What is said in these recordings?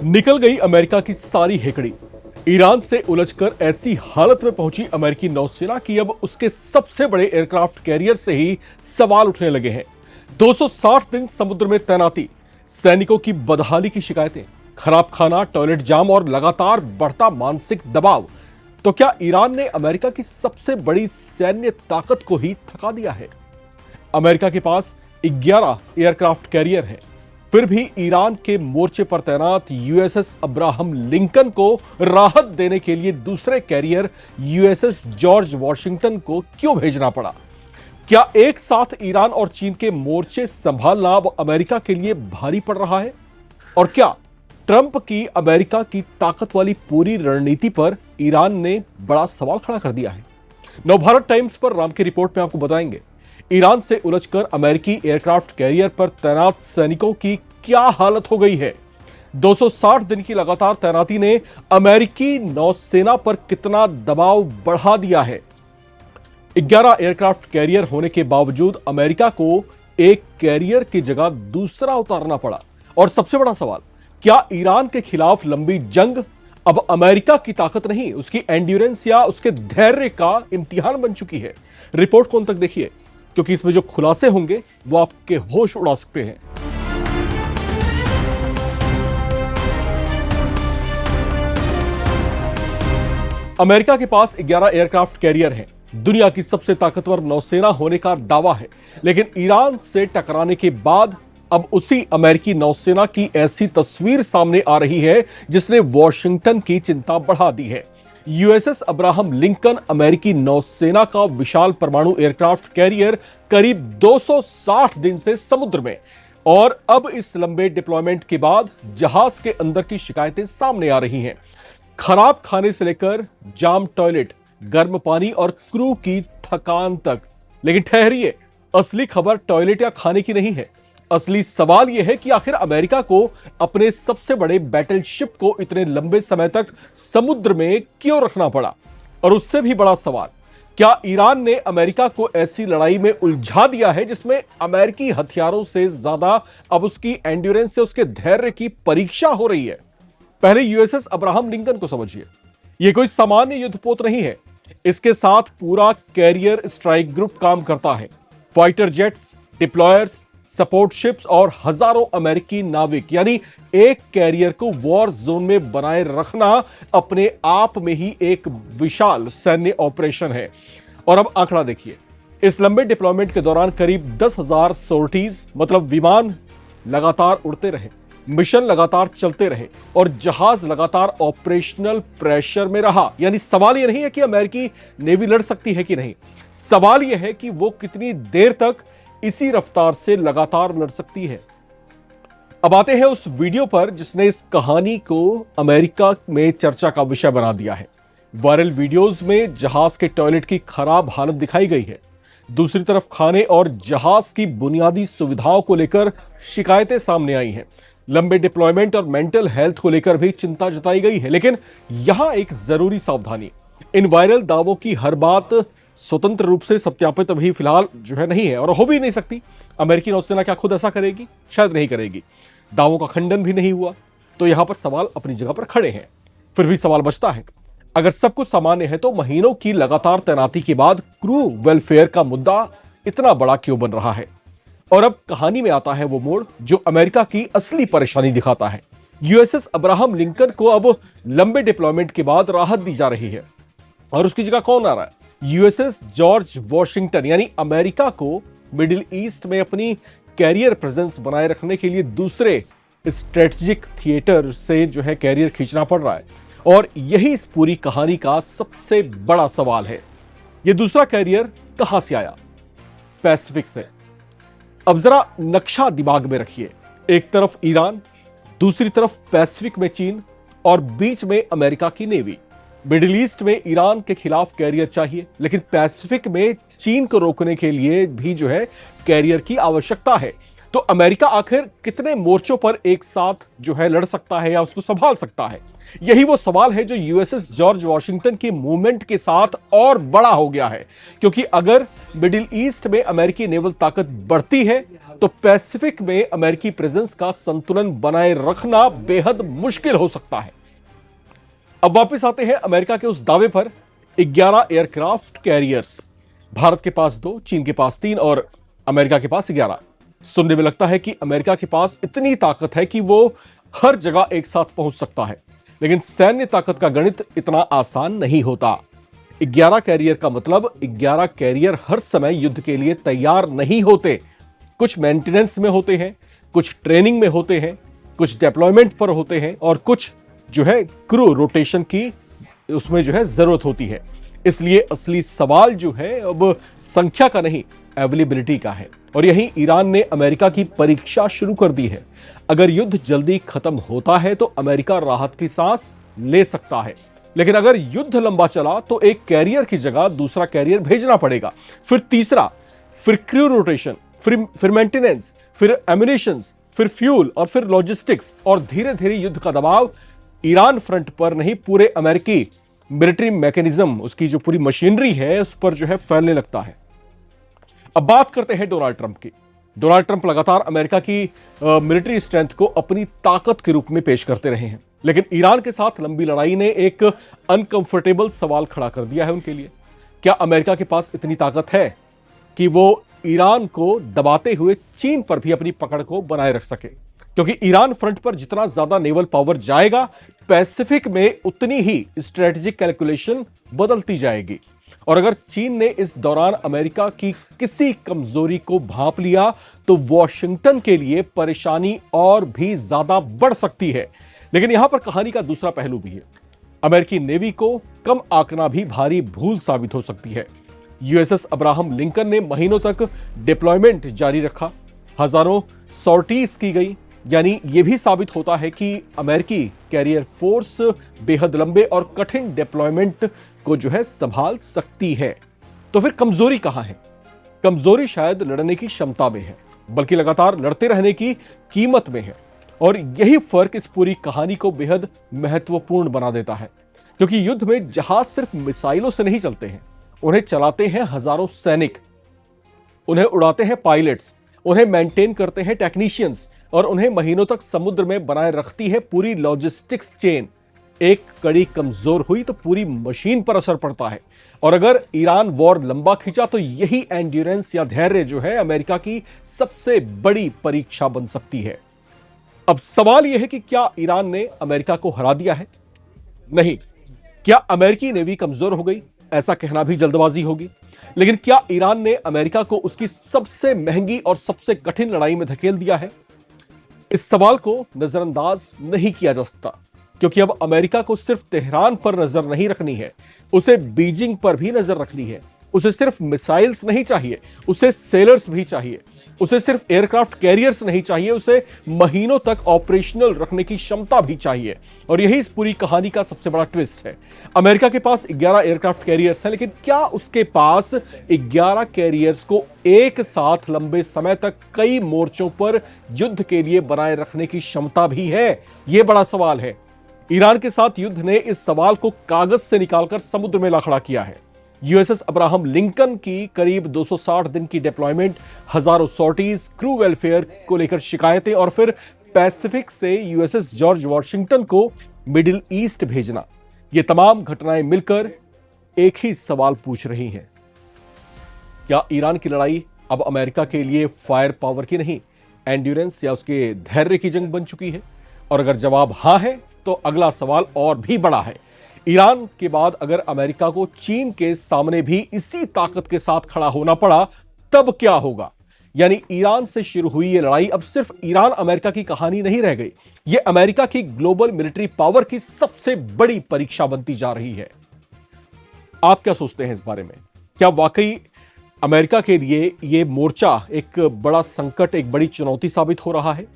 निकल गई अमेरिका की सारी हेकड़ी। ईरान से उलझकर ऐसी हालत में पहुंची अमेरिकी नौसेना की अब उसके सबसे बड़े एयरक्राफ्ट कैरियर से ही सवाल उठने लगे हैं। 260 दिन समुद्र में तैनाती, सैनिकों की बदहाली की शिकायतें, खराब खाना, टॉयलेट जाम और लगातार बढ़ता मानसिक दबाव। तो क्या ईरान ने अमेरिका की सबसे बड़ी सैन्य ताकत को ही थका दिया है? अमेरिका के पास 11 एयरक्राफ्ट कैरियर हैं, फिर भी ईरान के मोर्चे पर तैनात यूएसएस अब्राहम लिंकन को राहत देने के लिए दूसरे कैरियर यूएसएस जॉर्ज वॉशिंगटन को क्यों भेजना पड़ा? क्या एक साथ ईरान और चीन के मोर्चे संभालना अब अमेरिका के लिए भारी पड़ रहा है? और क्या ट्रंप की अमेरिका की ताकत वाली पूरी रणनीति पर ईरान ने बड़ा सवाल खड़ा कर दिया है? नवभारत टाइम्स पर राम की रिपोर्ट में आपको बताएंगे ईरान से उलझकर अमेरिकी एयरक्राफ्ट कैरियर पर तैनात सैनिकों की क्या हालत हो गई है। 260 दिन की लगातार तैनाती ने अमेरिकी नौसेना पर कितना दबाव बढ़ा दिया है। 11 एयरक्राफ्ट कैरियर होने के बावजूद अमेरिका को एक कैरियर की जगह दूसरा उतारना पड़ा। और सबसे बड़ा सवाल, क्या ईरान के खिलाफ लंबी जंग अब अमेरिका की ताकत नहीं, उसकी एंड्योरेंस या उसके धैर्य का इम्तिहान बन चुकी है? रिपोर्ट को अंत तक देखिए, क्योंकि इसमें जो खुलासे होंगे वो आपके होश उड़ा सकते हैं। अमेरिका के पास 11 एयरक्राफ्ट कैरियर हैं, दुनिया की सबसे ताकतवर नौसेना होने का दावा है। लेकिन ईरान से टकराने के बाद अब उसी अमेरिकी नौसेना की ऐसी तस्वीर सामने आ रही है जिसने वॉशिंगटन की चिंता बढ़ा दी है। यूएसएस अब्राहम लिंकन अमेरिकी नौसेना का विशाल परमाणु एयरक्राफ्ट कैरियर करीब 260 दिन से समुद्र में, और अब इस लंबे डिप्लॉयमेंट के बाद जहाज के अंदर की शिकायतें सामने आ रही हैं। खराब खाने से लेकर जाम टॉयलेट, गर्म पानी और क्रू की थकान तक। लेकिन ठहरिए, असली खबर टॉयलेट या खाने की नहीं है। असली सवाल यह है कि आखिर अमेरिका को अपने सबसे बड़े बैटलशिप को इतने लंबे समय तक समुद्र में क्यों रखना पड़ा? और उससे भी बड़ा सवाल, क्या ईरान ने अमेरिका को ऐसी लड़ाई में उलझा दिया है जिसमें अमेरिकी हथियारों से ज्यादा अब उसकी एंड्योरेंस से उसके धैर्य की परीक्षा हो रही है? पहले यूएसएस अब्राहम लिंकन को समझिए। यह कोई सामान्य युद्धपोत नहीं है, इसके साथ पूरा कैरियर स्ट्राइक ग्रुप काम करता है। Fighter jets, deployers, support ships और हजारों अमेरिकी नाविक, यानी एक कैरियर को वॉर जोन में बनाए रखना अपने आप में ही एक विशाल सैन्य ऑपरेशन है। और अब आंकड़ा देखिए, इस लंबे डिप्लॉयमेंट के दौरान करीब 10,000 सोर्टीज, मतलब विमान लगातार उड़ते रहे, मिशन लगातार चलते रहे और जहाज लगातार ऑपरेशनल प्रेशर में रहा। यानी सवाल यह नहीं है कि अमेरिकी नेवी लड़ सकती है कि नहीं, सवाल यह है कि वो कितनी देर तक इसी रफ्तार से लगातार लड़ सकती है। अब आते हैं उस वीडियो पर जिसने इस कहानी को अमेरिका में चर्चा का विषय बना दिया है। वायरल वीडियोस में जहाज के टॉयलेट की खराब हालत दिखाई गई है। दूसरी तरफ खाने और जहाज की बुनियादी सुविधाओं को लेकर शिकायतें सामने आई हैं। लंबे डिप्लॉयमेंट और मेंटल हेल्थ को लेकर भी चिंता जताई गई है। लेकिन यहां एक जरूरी सावधानी, इन वायरल दावों की हर बात स्वतंत्र रूप से सत्यापित अभी फिलहाल जो है नहीं है और हो भी नहीं सकती। अमेरिकी नौसेना क्या खुद ऐसा करेगी? शायद नहीं करेगी। दावों का खंडन भी नहीं हुआ, तो यहां पर सवाल अपनी जगह पर खड़े हैं। फिर भी सवाल बचता है, अगर सब कुछ सामान्य है तो महीनों की लगातार तैनाती के बाद क्रू वेलफेयर का मुद्दा इतना बड़ा क्यों बन रहा है? और अब कहानी में आता है वो मोड़ जो अमेरिका की असली परेशानी दिखाता है। यूएसएस अब्राहम लिंकन को अब लंबे डिप्लॉयमेंट के बाद राहत दी जा रही है और उसकी जगह कौन आ रहा है? यूएसएस जॉर्ज वॉशिंगटन, यानी अमेरिका को मिडिल ईस्ट में अपनी कैरियर प्रेजेंस बनाए रखने के लिए दूसरे स्ट्रेटेजिक थिएटर से जो है कैरियर खींचना पड़ रहा है। और यही इस पूरी कहानी का सबसे बड़ा सवाल है। यह दूसरा कैरियर कहां से आया? पैसिफिक से। अब जरा नक्शा दिमाग में रखिए, एक तरफ ईरान, दूसरी तरफ पैसिफिक में चीन और बीच में अमेरिका की नेवी। मिडिल ईस्ट में ईरान के खिलाफ कैरियर चाहिए, लेकिन पैसिफिक में चीन को रोकने के लिए भी जो है कैरियर की आवश्यकता है। तो अमेरिका आखिर कितने मोर्चों पर एक साथ जो है लड़ सकता है या उसको संभाल सकता है? यही वो सवाल है जो यूएसएस जॉर्ज वॉशिंगटन की मूवमेंट के साथ और बड़ा हो गया है, क्योंकि अगर मिडिल ईस्ट में अमेरिकी नेवल ताकत बढ़ती है तो पैसिफिक में अमेरिकी प्रेजेंस का संतुलन बनाए रखना बेहद मुश्किल हो सकता है। अब वापस आते हैं अमेरिका के उस दावे पर। 11 एयरक्राफ्ट कैरियर्स, भारत के पास 2, चीन के पास 3 और अमेरिका के पास 11। सुनने में लगता है कि अमेरिका के पास इतनी ताकत है कि वो हर जगह एक साथ पहुंच सकता है, लेकिन सैन्य ताकत का गणित इतना आसान नहीं होता। 11 कैरियर का मतलब 11 कैरियर हर समय युद्ध के लिए तैयार नहीं होते। कुछ मेंटेनेंस में होते हैं, कुछ ट्रेनिंग में होते हैं, कुछ डिप्लॉयमेंट पर होते हैं और कुछ जो है क्रू रोटेशन की उसमें जो है जरूरत होती है। इसलिए असली सवाल जो है अब संख्या का नहीं, अवेलेबिलिटी का है। और यही ईरान ने अमेरिका की परीक्षा शुरू कर दी है। अगर युद्ध जल्दी खत्म होता है तो अमेरिका राहत की सांस ले सकता है, लेकिन अगर युद्ध लंबा चला तो एक कैरियर की जगह दूसरा कैरियर भेजना पड़ेगा, फिर तीसरा, फिर क्रू रोटेशन, फिर मेंटेनेंस, फिर एम्युनिशन, फिर फ्यूल और फिर लॉजिस्टिक्स, और धीरे धीरे युद्ध का दबाव ईरान फ्रंट पर नहीं, पूरे अमेरिकी मिलिट्री मैकेनिज्म, उसकी जो पूरी मशीनरी है उस पर जो है फैलने लगता है। अब बात करते हैं डोनाल्ड ट्रंप की। डोनाल्ड ट्रंप लगातार अमेरिका की मिलिट्री स्ट्रेंथ को अपनी ताकत के रूप में पेश करते रहे हैं, लेकिन ईरान के साथ लंबी लड़ाई ने एक अनकंफर्टेबल सवाल खड़ा कर दिया है उनके लिए। क्या अमेरिका के पास इतनी ताकत है कि वो ईरान को दबाते हुए चीन पर भी अपनी पकड़ को बनाए रख सके? क्योंकि ईरान फ्रंट पर जितना ज्यादा नेवल पावर जाएगा, पैसिफिक में उतनी ही स्ट्रेटेजिक कैलकुलेशन बदलती जाएगी। और अगर चीन ने इस दौरान अमेरिका की किसी कमजोरी को भांप लिया तो वॉशिंगटन के लिए परेशानी और भी ज्यादा बढ़ सकती है। लेकिन यहां पर कहानी का दूसरा पहलू भी है। अमेरिकी नेवी को कम आंकना भी भारी भूल साबित हो सकती है। यूएसएस अब्राहम लिंकन ने महीनों तक डिप्लॉयमेंट जारी रखा, हजारों सॉर्टीज की गई, यानी यह भी साबित होता है कि अमेरिकी कैरियर फोर्स बेहद लंबे और कठिन डिप्लॉयमेंट को जो है संभाल सकती है। तो फिर कमजोरी कहां है? कमजोरी शायद लड़ने की क्षमता में है, बल्कि लगातार लड़ते रहने की कीमत में है। और यही फर्क इस पूरी कहानी को बेहद महत्वपूर्ण बना देता है, क्योंकि युद्ध में जहाज सिर्फ मिसाइलों से नहीं चलते हैं, उन्हें चलाते हैं हजारों सैनिक, उन्हें उड़ाते हैं पायलट्स, उन्हें मेंटेन करते हैं टेक्नीशियंस, और उन्हें महीनों तक समुद्र में बनाए रखती है पूरी लॉजिस्टिक्स चेन। एक कड़ी कमजोर हुई तो पूरी मशीन पर असर पड़ता है। और अगर ईरान वॉर लंबा खींचा तो यही एंड्योरेंस या धैर्य जो है अमेरिका की सबसे बड़ी परीक्षा बन सकती है। अब सवाल यह है कि क्या ईरान ने अमेरिका को हरा दिया है? नहीं। क्या अमेरिकी नेवी कमजोर हो गई? ऐसा कहना भी जल्दबाजी होगी। लेकिन क्या ईरान ने अमेरिका को उसकी सबसे महंगी और सबसे कठिन लड़ाई में धकेल दिया है? इस सवाल को नजरअंदाज नहीं किया जा सकता, क्योंकि अब अमेरिका को सिर्फ तेहरान पर नजर नहीं रखनी है, उसे बीजिंग पर भी नजर रखनी है। उसे सिर्फ मिसाइल्स नहीं चाहिए, उसे सेलर्स भी चाहिए। उसे सिर्फ एयरक्राफ्ट कैरियर्स नहीं चाहिए, उसे महीनों तक ऑपरेशनल रखने की क्षमता भी चाहिए। और यही इस पूरी कहानी का सबसे बड़ा ट्विस्ट है। अमेरिका के पास 11 एयरक्राफ्ट कैरियर्स हैं, लेकिन क्या उसके पास 11 कैरियर्स को एक साथ लंबे समय तक कई मोर्चों पर युद्ध के लिए बनाए रखने की क्षमता भी है? यह बड़ा सवाल है। ईरान के साथ युद्ध ने इस सवाल को कागज से निकालकर समुद्र में ला खड़ा किया है। यूएसएस अब्राहम लिंकन की करीब 260 दिन की डिप्लॉयमेंट, हजारों सॉर्टीज, क्रू वेलफेयर को लेकर शिकायतें, और फिर पैसिफिक से यूएसएस जॉर्ज वॉशिंगटन को मिडिल ईस्ट भेजना, ये तमाम घटनाएं मिलकर एक ही सवाल पूछ रही हैं। क्या ईरान की लड़ाई अब अमेरिका के लिए फायर पावर की नहीं, एंड्योरेंस या उसके धैर्य की जंग बन चुकी है? और अगर जवाब हां है तो अगला सवाल और भी बड़ा है। ईरान के बाद अगर अमेरिका को चीन के सामने भी इसी ताकत के साथ खड़ा होना पड़ा, तब क्या होगा? यानी ईरान से शुरू हुई यह लड़ाई अब सिर्फ ईरान अमेरिका की कहानी नहीं रह गई, यह अमेरिका की ग्लोबल मिलिट्री पावर की सबसे बड़ी परीक्षा बनती जा रही है। आप क्या सोचते हैं इस बारे में? क्या वाकई अमेरिका के लिए यह मोर्चा एक बड़ा संकट, एक बड़ी चुनौती साबित हो रहा है?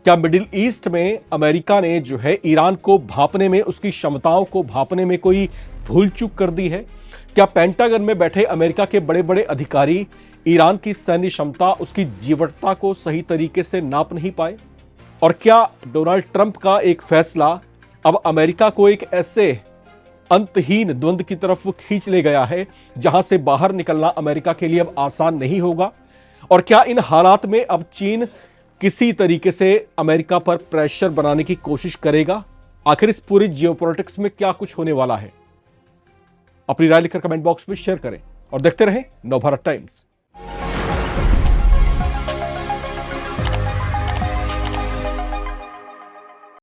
क्या मिडिल ईस्ट में अमेरिका ने जो है ईरान को भांपने में, उसकी क्षमताओं को भांपने में कोई भूल चूक कर दी है? क्या पेंटागन में बैठे अमेरिका के बड़े बड़े अधिकारी ईरान की सैन्य क्षमता, उसकी जीवटता को सही तरीके से नाप नहीं पाए? और क्या डोनाल्ड ट्रंप का एक फैसला अब अमेरिका को एक ऐसे अंतहीन द्वंद्व की तरफ खींच ले गया है जहां से बाहर निकलना अमेरिका के लिए अब आसान नहीं होगा? और क्या इन हालात में अब चीन किसी तरीके से अमेरिका पर प्रेशर बनाने की कोशिश करेगा? आखिर इस पूरी जियोपॉलिटिक्स में क्या कुछ होने वाला है? अपनी राय लिखकर कमेंट बॉक्स में शेयर करें और देखते रहें नवभारत टाइम्स।